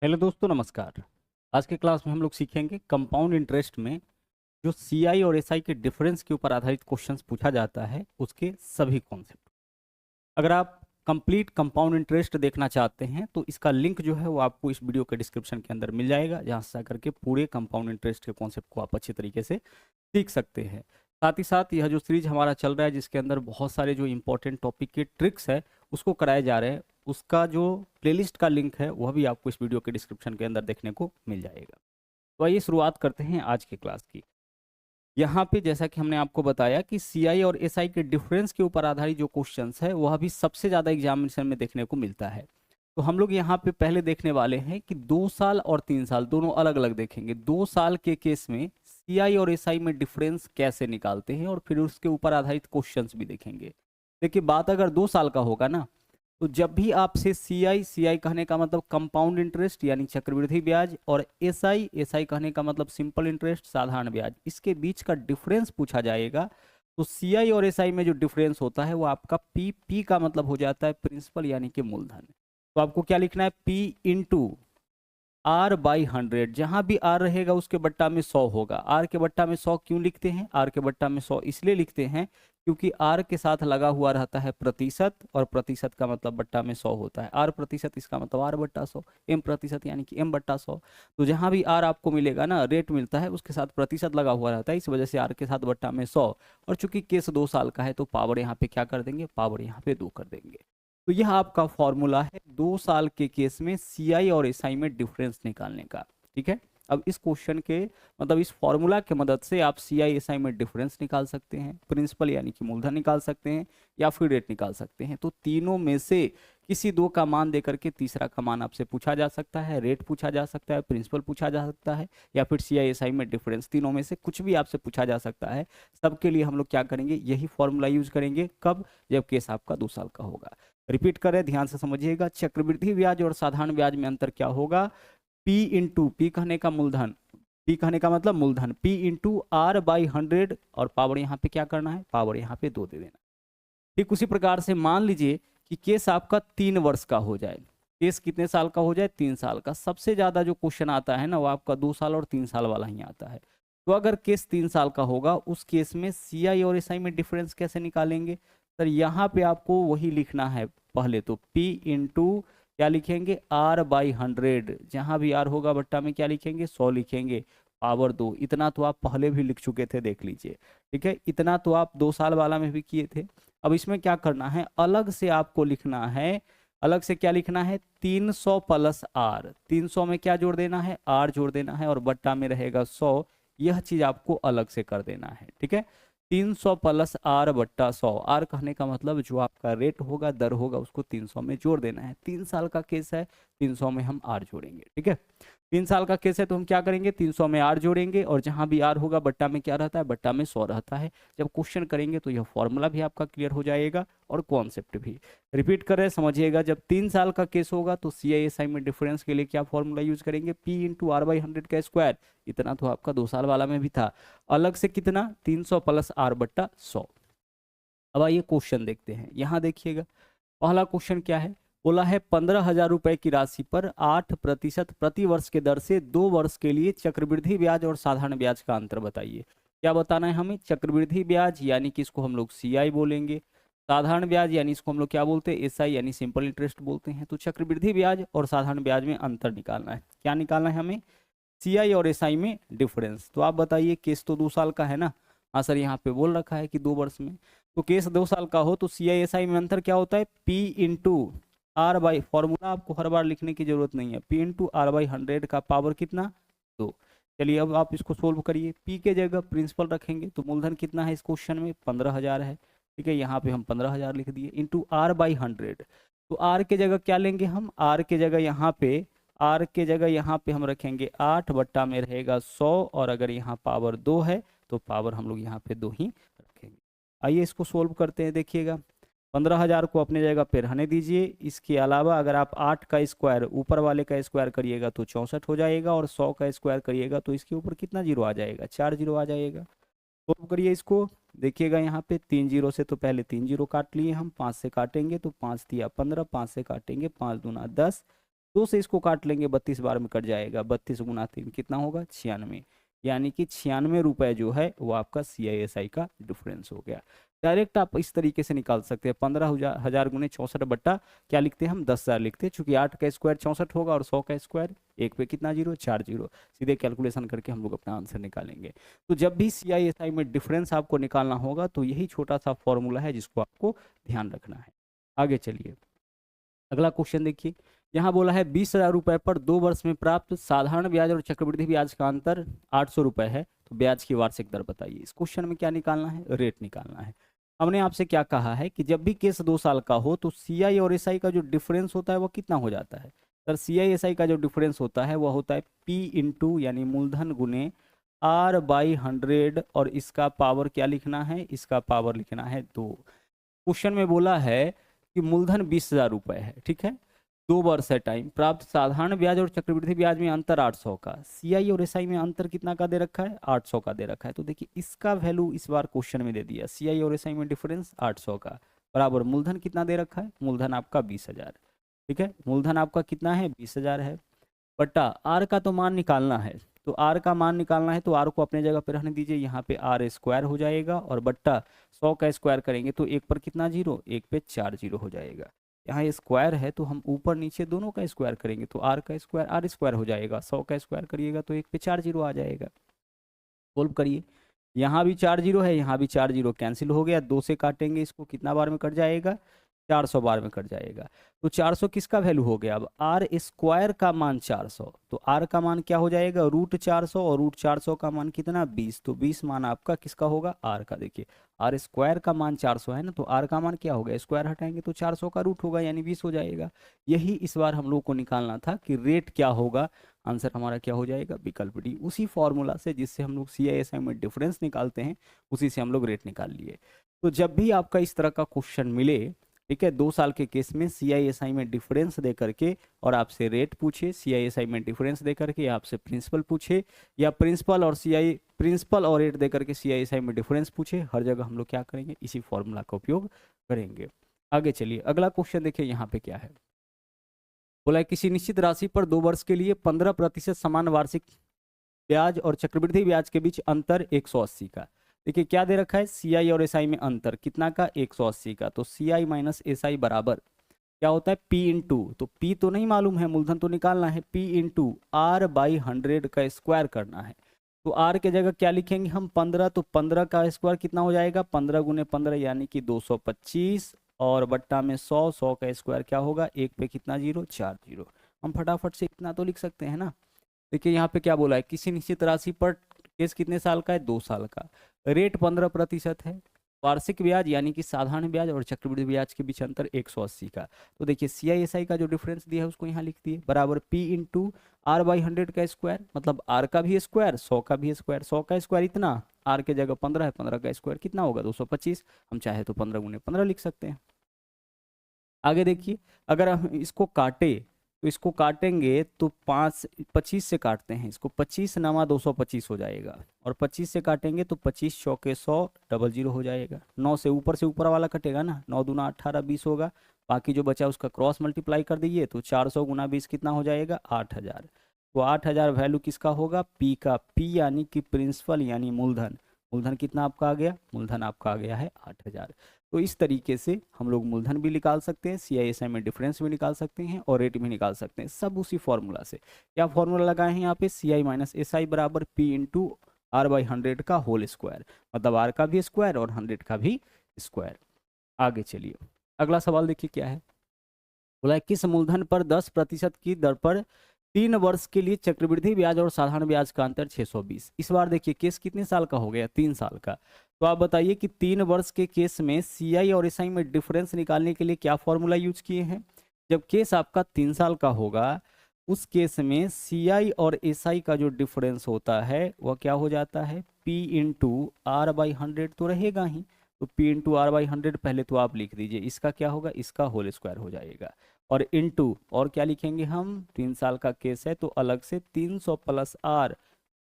Hello दोस्तों, नमस्कार। आज के क्लास में हम लोग सीखेंगे कंपाउंड इंटरेस्ट में जो सीआई और एसआई के डिफरेंस के ऊपर आधारित क्वेश्चंस पूछा जाता है उसके सभी कॉन्सेप्ट। अगर आप कंप्लीट कंपाउंड इंटरेस्ट देखना चाहते हैं तो इसका लिंक जो है वो आपको इस वीडियो के डिस्क्रिप्शन के अंदर मिल जाएगा, जहां से जाकर के पूरे कंपाउंड इंटरेस्ट के कॉन्सेप्ट को आप अच्छे तरीके से सीख सकते हैं। साथ ही साथ यह जो सीरीज हमारा चल रहा है जिसके अंदर बहुत सारे जो इंपॉर्टेंट टॉपिक के ट्रिक्स है उसको कराए जा रहे हैं, उसका जो प्लेलिस्ट का लिंक है वह भी आपको इस वीडियो के डिस्क्रिप्शन के अंदर देखने को मिल जाएगा। तो आइए शुरुआत करते हैं आज के क्लास की। यहाँ पे जैसा कि हमने आपको बताया कि सीआई और एसआई के डिफरेंस के ऊपर आधारित जो क्वेश्चंस है वह भी सबसे ज़्यादा एग्जामिनेशन में देखने को मिलता है। तो हम लोग यहाँ पे पहले देखने वाले हैं कि 2 साल और 3 साल दोनों अलग अलग देखेंगे। 2 साल के केस में सीआई और एसआई में डिफरेंस कैसे निकालते हैं और फिर उसके ऊपर आधारित क्वेश्चंस भी देखेंगे। देखिए, बात अगर 2 साल का होगा ना, तो जब भी आपसे सीआई सीआई कहने का मतलब कंपाउंड इंटरेस्ट यानी चक्रवृद्धि ब्याज, और एसआई एसआई कहने का मतलब सिंपल इंटरेस्ट साधारण ब्याज, इसके बीच का डिफरेंस पूछा जाएगा। तो सीआई और एसआई में जो डिफरेंस होता है वो आपका पी पी का मतलब हो जाता है प्रिंसिपल यानी कि मूलधन। तो आपको क्या लिखना है, पी इंटू R/100। जहां भी R रहेगा उसके बट्टा में 100 होगा। R के बट्टा में 100 क्यों लिखते हैं? R के बट्टा में 100 इसलिए लिखते हैं क्योंकि R के साथ लगा हुआ रहता है प्रतिशत, और प्रतिशत का मतलब बट्टा में 100 होता है। R प्रतिशत इसका मतलब R/100, M प्रतिशत यानी कि M/100। तो जहां भी R आपको मिलेगा ना, रेट मिलता है, उसके साथ प्रतिशत लगा हुआ रहता है, इस वजह से R के साथ बट्टा में 100। और चूंकि केस 2 साल का है तो पावर यहाँ पे क्या कर देंगे, पावर यहाँ पे 2 कर देंगे। तो यह आपका फॉर्मूला है 2 साल के केस में सीआई और एसआई में डिफरेंस निकालने का। ठीक है, अब इस क्वेश्चन के मतलब इस फॉर्मूला के मदद से आप सीआई एसआई में डिफरेंस निकाल सकते हैं, प्रिंसिपल यानी कि मूलधन निकाल सकते हैं, या फिर रेट निकाल सकते हैं। तो तीनों में से किसी दो का मान देकर के तीसरा का मान आपसे पूछा जा सकता है, रेट पूछा जा सकता है, प्रिंसिपल पूछा जा सकता है, या फिर सीआई एसआई में डिफरेंस। तीनों में से कुछ भी आपसे पूछा जा सकता है। सबके लिए हम लोग क्या करेंगे, यही फॉर्मूला यूज करेंगे। कब? जब केस आपका 2 साल का होगा। रिपीट करें, ध्यान से समझिएगा। चक्रवृद्धि ब्याज और साधारण ब्याज में अंतर क्या होगा? पी इंटू, पी कहने का मूलधन, पी कहने का मतलब मूलधन, पी इंटू R/100, और पावर यहाँ पे क्या करना है, पावर यहाँ पे 2 दे देना। ठीक उसी प्रकार से मान लीजिए कि केस आपका 3 वर्ष का हो जाए। केस कितने साल का हो जाए? 3 साल का। सबसे ज्यादा जो क्वेश्चन आता है ना वो आपका 2 साल और 3 साल वाला ही आता है। तो अगर केस 3 साल का होगा उस केस में सीआई और एसआई में डिफरेंस कैसे निकालेंगे? सर यहाँ पे आपको वही लिखना है। पहले तो P इंटू क्या लिखेंगे, R/100। जहां भी R होगा बट्टा में क्या लिखेंगे, 100 लिखेंगे, पावर 2। इतना तो आप पहले भी लिख चुके थे, देख लीजिए। ठीक है, इतना तो आप 2 साल वाला में भी किए थे। अब इसमें क्या करना है, अलग से आपको लिखना है। अलग से क्या लिखना है, 300 प्लस R। 300 में क्या जोड़ देना है, R जोड़ देना है, और बट्टा में रहेगा 100। यह चीज आपको अलग से कर देना है। ठीक है, 300 प्लस R/100। R कहने का मतलब जो आपका रेट होगा, दर होगा, उसको 300 में जोड़ देना है। 3 साल का केस है, 300 में हम R जोड़ेंगे। ठीक है, 3 साल का केस है तो हम क्या करेंगे, 300 में R जोड़ेंगे, और जहां भी R होगा बट्टा में क्या रहता है, बट्टा में 100 रहता है। जब क्वेश्चन करेंगे तो यह फॉर्मूला भी आपका क्लियर हो जाएगा और कॉन्सेप्ट भी। रिपीट कर रहे, समझिएगा। जब 3 साल का केस होगा तो CI/SI में डिफरेंस के लिए क्या फॉर्मूला यूज करेंगे, P इंटू R/100 का स्क्वायर। इतना तो आपका 2 साल वाला में भी था। अलग से कितना, 300 प्लस R/100। अब आइए क्वेश्चन देखते हैं। यहाँ देखिएगा, पहला क्वेश्चन क्या है, बोला है 15,000 रुपए की राशि पर 8% प्रति वर्ष के दर से 2 वर्ष के लिए चक्रवृद्धि ब्याज और साधारण ब्याज का अंतर बताइए। क्या बताना है हमें, चक्रवृद्धि ब्याज यानी कि इसको हम लोग सीआई बोलेंगे, साधारण ब्याज यानी इसको हम लोग क्या बोलते हैं, एसआई यानी सिंपल इंटरेस्ट बोलते हैं। तो चक्रवृद्धि ब्याज और साधारण ब्याज में अंतर निकालना है। क्या निकालना है हमें, सीआई और एसआई में डिफरेंस। तो आप बताइए, केस तो 2 साल का है ना? हाँ सर, यहाँ पे बोल रखा है कि 2 वर्ष में। तो केस 2 साल का हो तो सीआई एसआई में अंतर क्या होता है, P into R by, formula आपको हर बार लिखने की जरूरत नहीं है, P इंटू R/100 का पावर कितना, 2। चलिए अब आप इसको सोल्व करिए। P के जगह प्रिंसिपल रखेंगे तो मूलधन कितना है इस क्वेश्चन में, 15,000 है। ठीक है, यहाँ पे हम 15,000 लिख दिए, इंटू R/100। तो R के जगह क्या लेंगे हम, R के जगह यहाँ पे, R के जगह यहाँ पे हम रखेंगे 8, बट्टा में रहेगा 100, और अगर यहाँ पावर 2 है तो पावर हम लोग यहाँ पे 2 ही रखेंगे। आइए इसको सोल्व करते हैं। देखिएगा, 15,000 को अपने जगह पे रहने दीजिए। इसके अलावा अगर आप 8 का स्क्वायर ऊपर वाले का स्क्वायर करिएगा तो 64 हो जाएगा, और 100 का स्क्वायर करिएगा तो इसके ऊपर कितना जीरो आ जाएगा, 4 जीरो आ जाएगा। सोल्व करिए इसको। देखिएगा यहाँ पे 3 जीरो से तो पहले 3 जीरो काट लिए हम, 5 से काटेंगे तो 5 दिया 15, 5 से काटेंगे 5 दूना 10। 2 से इसको काट लेंगे, 32 बार में कट जाएगा, 32 गुना 3 कितना होगा 96, यानी कि 96 रुपए जो है वो आपका CISI का डिफरेंस हो गया। डायरेक्ट आप इस तरीके से निकाल सकते हैं, 15,000 गुने 64 बट्टा क्या लिखते हैं हम 10,000 लिखते हैं, चूंकि 8 का स्क्वायर 64 होगा और 100 का स्क्वायर एक पे कितना जीरो 4 जीरो, सीधे कैलकुलेशन करके हम लोग अपना आंसर निकालेंगे। तो जब भी CISI में डिफरेंस आपको निकालना होगा तो यही छोटा सा फॉर्मूला है जिसको आपको ध्यान रखना है। आगे चलिए अगला क्वेश्चन देखिए, यहाँ बोला है 20,000 रुपए पर 2 वर्ष में प्राप्त साधारण ब्याज और चक्रवृद्धि ब्याज का अंतर 800 रुपए है, तो ब्याज की वार्षिक दर बताइए। इस क्वेश्चन में क्या निकालना है, रेट निकालना है। हमने आपसे क्या कहा है कि जब भी केस 2 साल का हो तो CI और SI का जो डिफरेंस होता है वो कितना हो जाता है। सर CI/SI का जो डिफरेंस होता है वो होता है P इंटू यानी मूलधन गुने R/100, और इसका पावर क्या लिखना है, इसका पावर लिखना है 2। क्वेश्चन में बोला है कि मूलधन 20,000 रुपए है, ठीक है, 2 वर्ष है टाइम, प्राप्त साधारण ब्याज और चक्रवृद्धि ब्याज में अंतर 800 का, CI और SI में अंतर कितना का दे रखा है 800 का दे रखा है। तो देखिए इसका वैल्यू इस बार क्वेश्चन में दे दिया, CI और SI में डिफरेंस 800 का बराबर मूलधन कितना दे रखा है, मूलधन आपका 20,000, ठीक है, मूलधन आपका कितना है 20,000 है, बट्टा आर का तो मान निकालना है, तो आर का मान निकालना है तो आर को अपने जगह पे रहने दीजिए, यहाँ पे आर स्क्वायर हो जाएगा और बट्टा 100 का स्क्वायर करेंगे तो एक पर कितना जीरो, एक पे 4 जीरो हो जाएगा। यहाँ ये स्क्वायर है तो हम ऊपर नीचे दोनों का स्क्वायर करेंगे तो आर का स्क्वायर आर स्क्वायर हो जाएगा, 100 का स्क्वायर करिएगा तो एक पे 4 जीरो आ जाएगा। सोल्व करिए, यहाँ भी 4 जीरो है, यहाँ भी 4 जीरो कैंसिल हो गया, 2 से काटेंगे इसको कितना बार में कट जाएगा 400 बार में कट जाएगा। तो 400 किसका वैल्यू हो गया, अब आर स्क्वायर का मान 400, तो आर का मान क्या हो जाएगा √400 और √400 का मान कितना 20, तो 20 मान आपका किसका होगा आर का। देखिए आर स्क्वायर का मान 400 है ना, तो आर का मान क्या होगा, स्क्वायर हटाएंगे तो 400 का रूट होगा यानी 20 हो जाएगा। यही इस बार हम लोग को निकालना था कि रेट क्या होगा, आंसर हमारा क्या हो जाएगा विकल्प डी। उसी फॉर्मूला से जिससे हम लोग CISI में डिफरेंस निकालते हैं उसी से हम लोग रेट निकाल लिए। तो जब भी आपका इस तरह का क्वेश्चन मिले, ठीक है, 2 साल के केस में CISI में डिफरेंस दे करके और आपसे रेट पूछे, CISI में डिफरेंस दे करके आपसे प्रिंसिपल पूछे, या प्रिंसिपल और रेट दे करके CISI में डिफरेंस पूछे, हर जगह हम लोग क्या करेंगे इसी फॉर्मूला का उपयोग करेंगे। आगे चलिए अगला क्वेश्चन देखिए यहाँ पे क्या है, बोला है किसी निश्चित राशि पर 2 वर्ष के लिए 15% समान वार्षिक ब्याज और चक्रवृद्धि ब्याज के बीच अंतर 180 का। देखिए क्या दे रखा है CI और SI में अंतर कितना का 180 का, तो CI माइनस SI बराबर क्या होता है P इंटू, तो P तो नहीं मालूम है, मूलधन तो निकालना है, P इंटू R/100 का स्क्वायर करना है। तो R के जगह क्या लिखेंगे हम 15, तो 15 का स्क्वायर कितना हो जाएगा 15 गुने 15 यानी कि 225, और बट्टा में 100, 100 का स्क्वायर क्या होगा एक पे कितना जीरो 4 जीरो। हम फटाफट से इतना तो लिख सकते हैं ना। देखिए यहाँ पे क्या बोला है किसी निश्चित राशि पर केस कितने साल का है 2 साल का, रेट 15% है, वार्षिक ब्याज यानी कि साधारण ब्याज और चक्रवृद्धि ब्याज के बीच अंतर 180 का। तो देखिए CISI का जो डिफरेंस दिया है उसको यहाँ लिख दिए बराबर P इंटू R/100 का स्क्वायर, मतलब R का भी स्क्वायर 100 का भी स्क्वायर, 100 का स्क्वायर इतना, R के जगह 15 है, 15 का स्क्वायर कितना होगा 225, हम चाहे तो 15 गुने 15 लिख सकते हैं। आगे देखिए अगर हम इसको काटे तो इसको काटेंगे तो 25 से काटते हैं इसको, 25 नवा 225 हो जाएगा, और 25 से काटेंगे तो 25 चौके 100 डबल जीरो हो जाएगा, 9 से ऊपर वाला कटेगा ना, 9 दूना 18 20 होगा, बाकी जो बचा उसका क्रॉस मल्टीप्लाई कर दीजिए तो 400 गुना 20 कितना हो जाएगा 8000। तो 8000 वैल्यू किसका होगा P का, P यानी कि प्रिंसिपल यानी मूलधन, मूलधन कितना आपका आ गया, मूलधन आपका आ गया है 8000। तो इस तरीके से हम लोग मूलधन भी निकाल सकते हैं, CISI में डिफरेंस भी निकाल सकते हैं और रेट भी निकाल सकते हैं, सब उसी फॉर्मूला से। क्या फॉर्मूला लगाए हैं यहाँ पे CI माइनस SI बराबर P इंटू R/100 का होल स्क्वायर, मतलब R का भी स्क्वायर और 100 का भी स्क्वायर। आगे चलिए अगला सवाल देखिए क्या है, बोला है किस मूलधन पर 10% की दर पर 3 वर्ष के लिए चक्रवृद्धि ब्याज और साधारण ब्याज का अंतर 620। इस बार देखिए केस कितने साल का हो गया 3 साल का, तो आप बताइए कि 3 वर्ष के केस में CI और SI में डिफरेंस निकालने के लिए क्या फॉर्मूला यूज किए हैं। जब केस आपका 3 साल का होगा उस केस में CI और SI का जो डिफरेंस होता है वह क्या हो जाता है P इंटू R/100 तो रहेगा ही, तो P इंटू R/100 पहले तो आप लिख दीजिए, इसका क्या होगा इसका होल स्क्वायर हो जाएगा, और इंटू और क्या लिखेंगे हम 3 साल का केस है तो अलग से 300 प्लस R,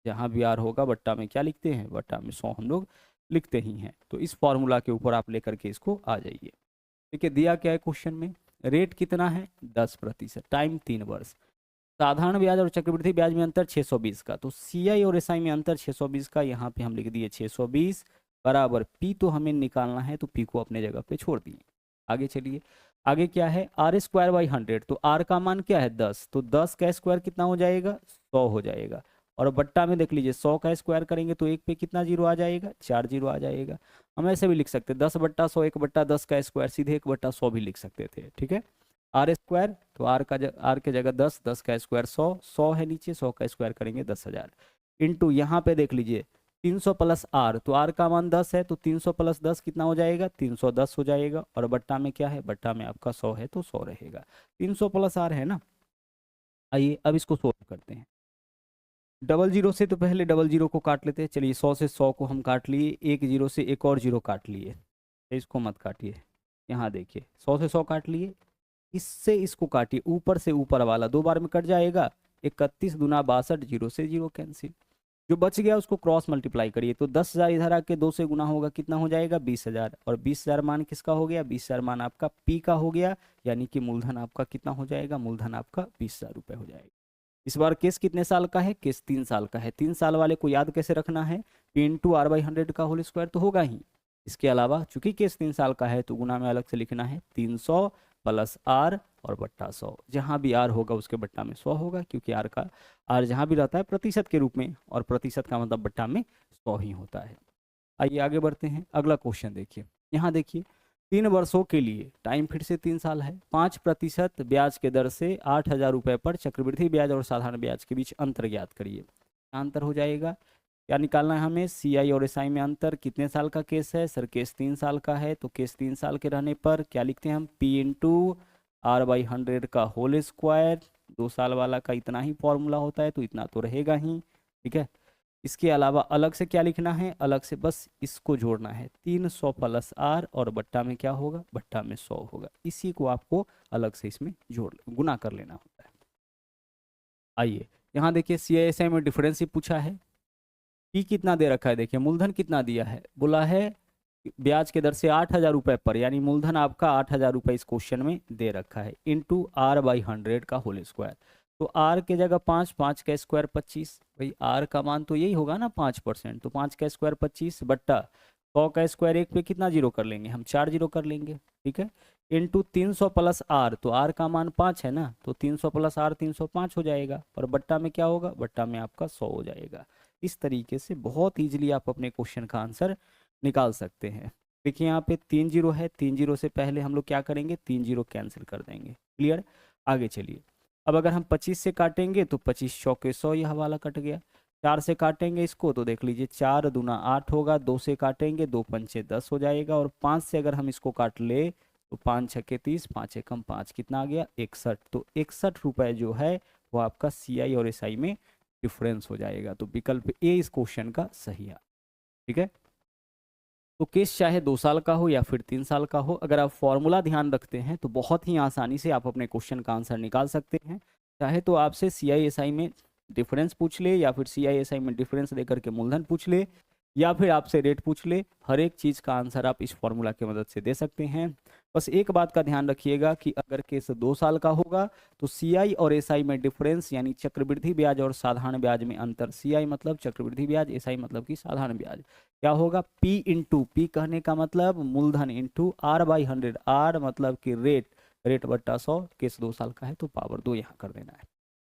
जहाँ भी R होगा बट्टा में क्या लिखते हैं बट्टा में 100 हम लोग लिखते ही हैं। तो इस फॉर्मूला के ऊपर आप लेकर के इसको आ जाइए। ठीक है, दिया क्या है क्वेश्चन में, रेट कितना है 10%, टाइम 3 वर्ष, साधारण ब्याज और चक्रवृद्धि ब्याज में अंतर 620 का, तो सीआई और एसआई में अंतर 620 का, यहाँ पे हम लिख दिए 620 बराबर पी, तो हमें निकालना है तो पी को अपने जगह पे छोड़ दिए। आगे चलिए, आगे क्या है, आर स्क्वायर बाई 100, तो आर का मान क्या है 10, तो 10 का स्क्वायर कितना हो जाएगा 100 हो जाएगा, और बट्टा में देख लीजिए 100 का स्क्वायर करेंगे तो एक पे कितना जीरो आ जाएगा, 4 जीरो आ जाएगा। हम ऐसे भी लिख सकते हैं 10/100 1/10 का स्क्वायर, सीधे 1/100 भी लिख सकते थे, ठीक है। आर स्क्वायर, तो आर के जगह 10, 10 का स्क्वायर 100, 100 है नीचे, 100 का स्क्वायर करेंगे 10,000, इंटू यहाँ पे देख लीजिए 300 प्लस आर, तो आर का मान 10 है, तो 300 प्लस 10 कितना हो जाएगा 310 हो जाएगा, और बट्टा में क्या है, बट्टा में आपका 100 है तो 100 रहेगा, 300 प्लस आर है ना। आइए अब इसको सोल्व करते हैं। डबल जीरो से तो पहले डबल जीरो को काट लेते हैं, चलिए 100 से 100 को हम काट लिए, एक जीरो से एक और जीरो काट लिए, इसको मत काटिए, यहाँ देखिए 100 से 100 काट लिए, इससे इसको काटिए, ऊपर से ऊपर वाला 2 बार में कट जाएगा, 31 दूना 62, जीरो से जीरो कैंसिल, जो बच गया उसको क्रॉस मल्टीप्लाई करिए, तो 10,000 इधर आके 2 से गुना होगा, कितना हो जाएगा 20,000, और 20,000 मान किसका हो गया, 20,000 मान आपका पी का हो गया, यानी कि मूलधन आपका कितना हो जाएगा, मूलधन आपका 20,000 रुपये हो जाएगा। इस बार केस कितने साल का है, केस 3 साल का है, 3 साल वाले को याद कैसे रखना है, पी इंटू आर बाई 100 का होल स्क्वायर तो होगा ही, इसके अलावा चूंकि केस 3 साल का है तो गुना में अलग से लिखना है 300 प्लस आर और बट्टा 100, जहाँ भी आर होगा उसके बट्टा में 100 होगा, क्योंकि आर जहाँ भी रहता है प्रतिशत के रूप में, और प्रतिशत का मतलब बट्टा में 100 ही होता है। आइए आगे बढ़ते हैं, अगला क्वेश्चन देखिए, यहाँ देखिए 3 वर्षों के लिए, टाइम फिर से 3 साल है, 5% ब्याज के दर से 8,000 रुपये पर चक्रवृद्धि ब्याज और साधारण ब्याज के बीच अंतर ज्ञात करिए। क्या अंतर हो जाएगा, क्या निकालना है हमें, सीआई और एसआई में अंतर, कितने साल का केस है सर, केस 3 साल का है, तो केस 3 साल के रहने पर क्या लिखते हैं हम, पी इंटू आर बाई 100 का होल स्क्वायर, 2 साल वाला का इतना ही फॉर्मूला होता है तो इतना तो रहेगा ही, ठीक है। इसके अलावा अलग से क्या लिखना है, अलग से बस इसको जोड़ना है, 300 प्लस आर, और बट्टा में क्या होगा, बट्टा में 100 होगा, इसी को आपको अलग से इसमें जोड़ गुना कर लेना होता है। आइए यहाँ देखिए सीआईएसआई में डिफरेंस ही पूछा है, पी कितना दे रखा है, देखिए मूलधन कितना दिया है, बोला है ब्याज के दर से 8,000 रुपये पर, यानी मूलधन आपका 8,000 रुपये इस क्वेश्चन में दे रखा है, इंटू आर बाई 100 का होल स्क्वायर, तो आर के जगह 5, 5 का स्क्वायर 25, भाई आर का मान तो यही होगा ना 5%, तो 5 का स्क्वायर 25 बट्टा 100 का स्क्वायर, एक पे कितना जीरो कर लेंगे हम, 4 जीरो कर लेंगे, ठीक है, इंटू 300 प्लस आर, तो आर का मान 5 है ना, तो 300 प्लस आर 305 हो जाएगा, और बट्टा में क्या होगा, बट्टा में आपका 100 हो जाएगा। इस तरीके से बहुत ईजिली आप अपने क्वेश्चन का आंसर निकाल सकते हैं। देखिए यहाँ पे 3 जीरो है, 3 जीरो से पहले हम लोग क्या करेंगे, 3 जीरो कैंसिल कर देंगे, क्लियर। आगे चलिए, अब अगर हम 25 से काटेंगे तो 25 चौके 100, यह वाला कट गया, 4 से काटेंगे इसको तो देख लीजिए 4 दूना 8 होगा, 2 से काटेंगे 2 पंचे 10 हो जाएगा, और 5 से अगर हम इसको काट ले तो 5 छक्के 30, 5 एकम 5, कितना आ गया 61, तो 61 रुपये जो है वो आपका सीआई और एसआई में डिफरेंस हो जाएगा, तो विकल्प ए इस क्वेश्चन का सही है, ठीक है। तो केस चाहे 2 साल का हो या फिर 3 साल का हो, अगर आप फॉर्मूला ध्यान रखते हैं तो बहुत ही आसानी से आप अपने क्वेश्चन का आंसर निकाल सकते हैं। चाहे तो आपसे सीआईएसआई में डिफरेंस पूछ ले, या फिर सीआईएसआई में डिफरेंस देकर के मूलधन पूछ ले, या फिर आपसे रेट पूछ ले, हर एक चीज़ का आंसर आप इस फॉर्मूला की मदद से दे सकते हैं। बस एक बात का ध्यान रखिएगा कि अगर केस 2 साल का होगा तो सीआई और एसआई में डिफरेंस, यानी चक्रवृद्धि ब्याज और साधारण ब्याज में अंतर, सीआई मतलब चक्रवृद्धि ब्याज, एसआई मतलब कि साधारण ब्याज, क्या होगा, पी इंटू, पी कहने का मतलब मूलधन, इंटू आर बाई 100, आर मतलब कि रेट, रेट बट्टा 100, केस 2 साल का है तो पावर 2 यहाँ कर देना है।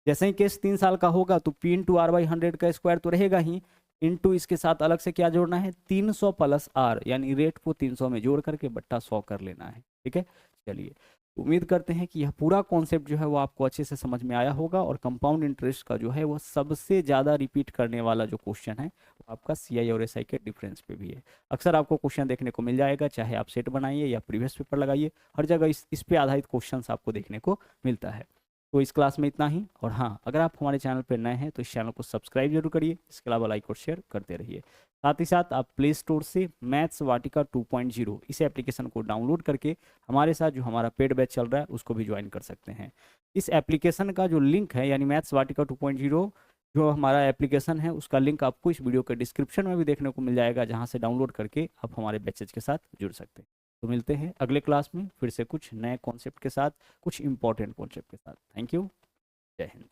जैसे ही केस 3 साल का होगा तो पी इंटू आर बाई 100 का स्क्वायर तो रहेगा ही, इंटू इसके साथ अलग से क्या जोड़ना है, 300 प्लस आर, यानी रेट को 300 में जोड़ करके बट्टा 100 कर लेना है, ठीक है। चलिए, उम्मीद करते हैं कि यह पूरा कॉन्सेप्ट जो है वो आपको अच्छे से समझ में आया होगा, और कंपाउंड इंटरेस्ट का जो है वो सबसे ज़्यादा रिपीट करने वाला जो क्वेश्चन है वो आपका सीआई और एसआई के डिफरेंस पे भी है। अक्सर आपको क्वेश्चन देखने को मिल जाएगा, चाहे आप सेट बनाइए या प्रीवियस पेपर लगाइए, हर जगह इस पे आधारित क्वेश्चन आपको देखने को मिलता है। तो इस क्लास में इतना ही, और हाँ, अगर आप हमारे चैनल पर नए हैं तो इस चैनल को सब्सक्राइब जरूर करिए, इसके अलावा लाइक और शेयर करते रहिए। साथ ही साथ आप प्ले स्टोर से मैथ्स वाटिका 2.0 इस एप्लीकेशन को डाउनलोड करके हमारे साथ जो हमारा पेड बैच चल रहा है उसको भी ज्वाइन कर सकते हैं। इस एप्लीकेशन का जो लिंक है, यानी मैथ्स वाटिका 2.0 जो हमारा एप्लीकेशन है, उसका लिंक आपको इस वीडियो के डिस्क्रिप्शन में भी देखने को मिल जाएगा, जहाँ से डाउनलोड करके आप हमारे बैचेज के साथ जुड़ सकते हैं। तो मिलते हैं अगले क्लास में फिर से कुछ नए कॉन्सेप्ट के साथ, कुछ इंपॉर्टेंट कॉन्सेप्ट के साथ। थैंक यू, जय हिंद।